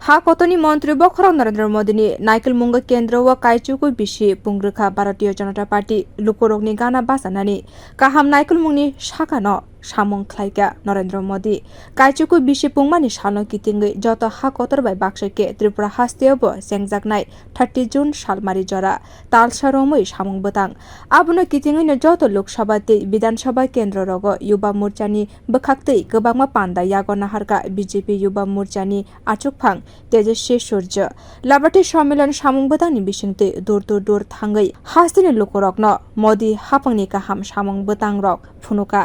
हा कतनी मंत्री बखर नरेंद्र मोदी नाइकेल मुंग केंद्र व कायचुकु बिशी पुंग्रखा भारतीय जनता पार्टी लुकोरगनी गाना बासानानि काहाम नाइकेल मुंगनी साकानो सामं खलाइका नरेंद्र मोदी कायचुकु बिशी पुंगमानि सानो कितिंगै जत हा कतर बाय बाक्सके त्रिपुरा हास्तेबो सongsajaknai 30 जून सालमारि जरा तालसारोमै सामं बतां आबुनो कितिंगैनो जत लोकसभा ते विधानसभा केंद्र रग युवा मोर्चानि bwkhaktwi गोबांमा पान्दा यागो नाहारका BJP युवा मोर्चानि achugphang तेजस्वी सूर्य लाबाटी सम्मेलन सामं बतांनि बिसिंगते दूर थांगै हास्तेनि लोकरकनो मोदी हाफांनि काहाम सामं बतां रक फुनुका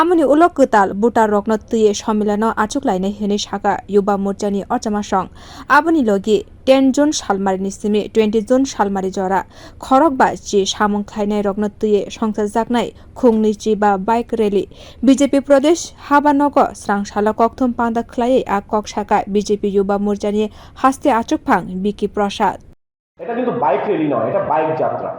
आमनि उलक कताल बुटा रकनो तुये सम्मेलन आचुकलाइनाय हेनै साका युवा मोर्चानि अचमा सं आबनि लगी 10 जून सालमारिनि सिमी 20 जून सालमारि जरा खरक बा चि सामं खाइनाय रकनो तुये songsajaknai खुंनि चि बा बाइक रैली BJP प्रदेश हाबा nogo swrangsal kokthum panda khwlaikha आ कक्षाका BJP युवा मोर्चानि haste achugphang Vicky Prasad এটা কিন্তু বাইক র্যালি নয়, এটা বাইক যাত্রা।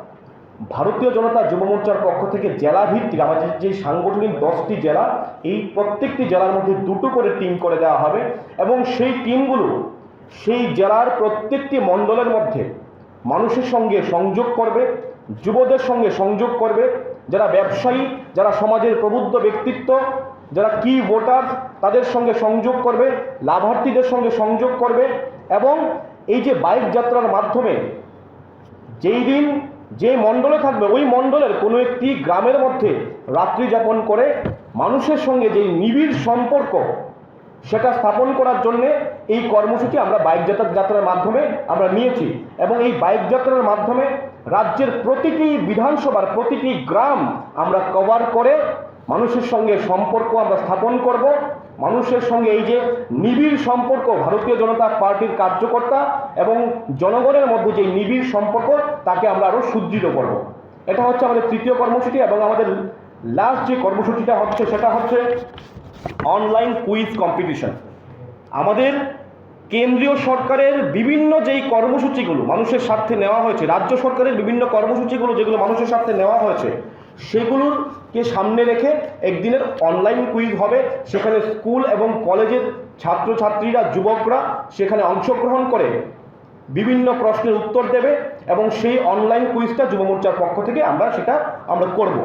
ভারতীয় জনতা যুব মোর্চার পক্ষ থেকে জেলা ভিত্তিক আমাদের যে সাংগঠনিক 10টি জেলা, এই প্রত্যেকটি জেলার মধ্যে দুটো করে টিম করে দেওয়া হবে এবং সেই টিমগুলো সেই জেলার প্রত্যেকটি মণ্ডলের মধ্যে মানুষের সঙ্গে সংযোগ করবে, যুবদের সঙ্গে সংযোগ করবে, যারা ব্যবসায়ী, যারা সমাজের প্রবুদ্ধ ব্যক্তিত্ব, যারা কি ভোটার তাদের সঙ্গে সংযোগ করবে, লাভার্থীদের সঙ্গে সংযোগ করবে এবং এই যে বাইক যাত্রার মাধ্যমে যেই দিন যে মণ্ডলে থাকবে ওই মণ্ডলের কোনো একটি গ্রামের মধ্যে রাত্রি যাপন করে মানুষের সঙ্গে যে নিবিড় সম্পর্ক সেটা স্থাপন করার জন্য এই কর্মসূচি আমরা বাইক যাত্রার মাধ্যমে আমরা নিয়েছি এবং এই বাইক যাত্রার মাধ্যমে রাজ্যের প্রতিটি বিধানসভার প্রতিটি গ্রাম আমরা কভার করে মানুষের সঙ্গে সম্পর্ক আমরা স্থাপন করব। মানুষের সঙ্গে এই যে নিবিড় সম্পর্ক ভারতীয় জনতা পার্টির কার্যকর্তা এবং জনগণের মধ্যে যে নিবিড় সম্পর্ক তাকে আমরা আরো সুদৃঢ় করব। এটা হচ্ছে আমাদের তৃতীয় কর্মসূচি এবং আমাদের লাস্ট যে কর্মসূচিটা হচ্ছে সেটা হচ্ছে অনলাইন কুইজ কম্পিটিশন। আমাদের কেন্দ্রীয় সরকারের বিভিন্ন যেই কর্মসূচিগুলো মানুষের স্বার্থে নেওয়া হয়েছে, রাজ্য সরকারের বিভিন্ন কর্মসূচিগুলো যেগুলো মানুষের স্বার্থে নেওয়া হয়েছে সেগুলোকে সামনে রেখে একদিনের অনলাইন কুইজ হবে। সেখানে স্কুল এবং কলেজের ছাত্রছাত্রীরা, যুবকরা সেখানে অংশগ্রহণ করে বিভিন্ন প্রশ্নের উত্তর দেবে এবং সেই অনলাইন কুইজটা যুব মোর্চার পক্ষ থেকে আমরা করব।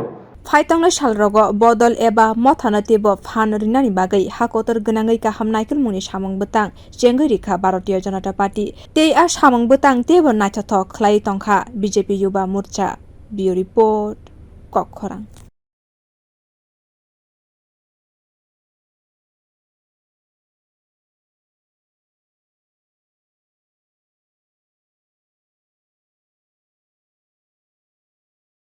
फाइतांनो सालरग बदल एबा मथानतेबो फान रिनानि बागै हाकोतर गनाङै काहाम नाइकेल मुनि सामं बतां जेंगै रिखा भारतीय जनता पार्टी ते आ सामं बतां तेबो नाइथाथक खलाइ तंखा BJP युवा मोर्चा बियो रिपोर्ट kokthum